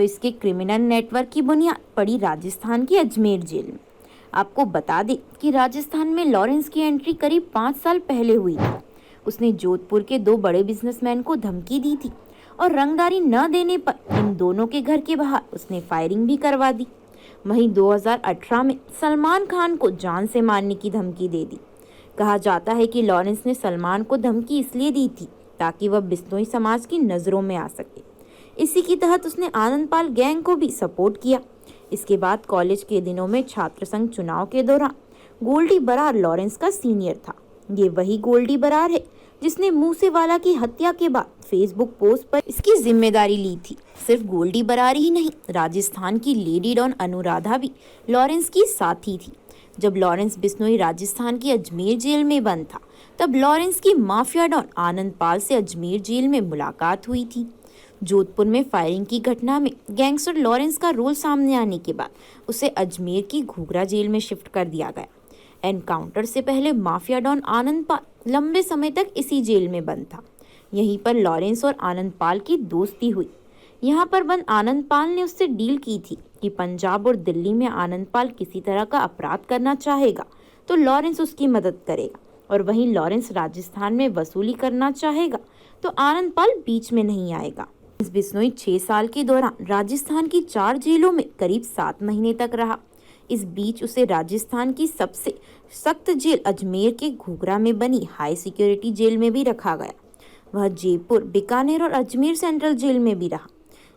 इसके criminal network की बुनियाद पड़ी राजस्थान की अजमेर जेल में। आपको बता दें कि राजस्थान में लॉरेंस की एंट्री करीब 5 साल पहले हुई थी। उसने जोधपुर के 2 बड़े बिजनेसमैन को धमकी दी थी और रंगदारी न देने पर इन दोनों के घर के बाहर उसने फायरिंग भी करवा दी। वहीं 2018 में सलमान खान को जान से मारने की धमकी दे दी। कहा जाता है कि लॉरेंस ने सलमान को धमकी इसलिए दी थी ताकि वह बिश्नोई समाज की नज़रों में आ सके। इसी के तहत उसने आनंदपाल गैंग को भी सपोर्ट किया। इसके बाद कॉलेज के दिनों में छात्र संघ चुनाव के दौरान गोल्डी बरार लॉरेंस का सीनियर था। ये वही गोल्डी बरार है जिसने मूसेवाला की हत्या के बाद फेसबुक पोस्ट पर इसकी जिम्मेदारी ली थी। सिर्फ गोल्डी बरार ही नहीं, राजस्थान की लेडी डॉन अनुराधा भी लॉरेंस की साथी थी। जब लॉरेंस बिश्नोई राजस्थान की अजमेर जेल में बंद था, तब लॉरेंस की माफिया डॉन आनंदपाल से अजमेर जेल में मुलाकात हुई थी। जोधपुर में फायरिंग की घटना में गैंगस्टर लॉरेंस का रोल सामने आने के बाद उसे अजमेर की घूघरा जेल में शिफ्ट कर दिया गया। एनकाउंटर से पहले माफिया डॉन आनंदपाल लंबे समय तक इसी जेल में बंद था। यहीं पर लॉरेंस और आनंदपाल की दोस्ती हुई। यहाँ पर बंद आनंदपाल ने उससे डील की थी कि पंजाब और दिल्ली में आनंदपाल किसी तरह का अपराध करना चाहेगा तो लॉरेंस उसकी मदद करेगा, और वहीं लॉरेंस राजस्थान में वसूली करना चाहेगा तो आनंदपाल बीच में नहीं आएगा। इस बिश्नोई 6 साल के दौरान राजस्थान की 4 जेलों में करीब 7 महीने तक रहा। इस बीच उसे राजस्थान की सबसे सख्त जेल अजमेर के घूघरा में बनी हाई सिक्योरिटी जेल में भी रखा गया। वह जयपुर, बीकानेर और अजमेर सेंट्रल जेल में भी रहा।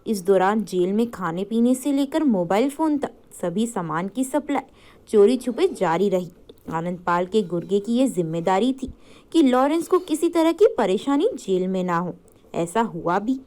इस दौरान जेल में खाने पीने से लेकर मोबाइल फोन तक सभी सामान की सप्लाई चोरी छुपे जारी रही। आनंदपाल के गुर्गे की यह जिम्मेदारी थी कि लॉरेंस को किसी तरह की परेशानी जेल में ना हो। ऐसा हुआ भी।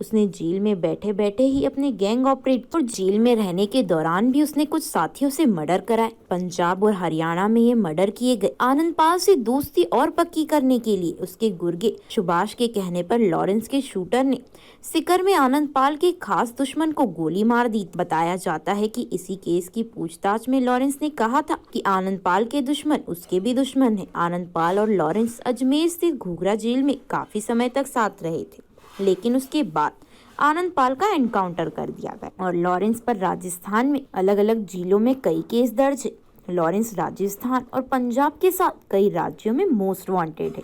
उसने जेल में बैठे बैठे ही अपने गैंग ऑपरेट और जेल में रहने के दौरान भी उसने कुछ साथियों से मर्डर कराए। पंजाब और हरियाणा में ये मर्डर किए गए। आनंदपाल से दोस्ती और पक्की करने के लिए उसके गुर्गे सुभाष के कहने पर लॉरेंस के शूटर ने सिकर में आनंदपाल के खास दुश्मन को गोली मार दी। बताया जाता है कि इसी केस की पूछताछ में लॉरेंस ने कहा था कि आनंदपाल के दुश्मन उसके भी दुश्मन है। आनंदपाल और लॉरेंस अजमेर स्थित घूघरा जेल में काफी समय तक साथ रहे थे, लेकिन उसके बाद आनंदपाल का एनकाउंटर कर दिया गया और लॉरेंस पर राजस्थान में अलग अलग जिलों में कई केस दर्ज है। लॉरेंस राजस्थान और पंजाब के साथ कई राज्यों में मोस्ट वांटेड है।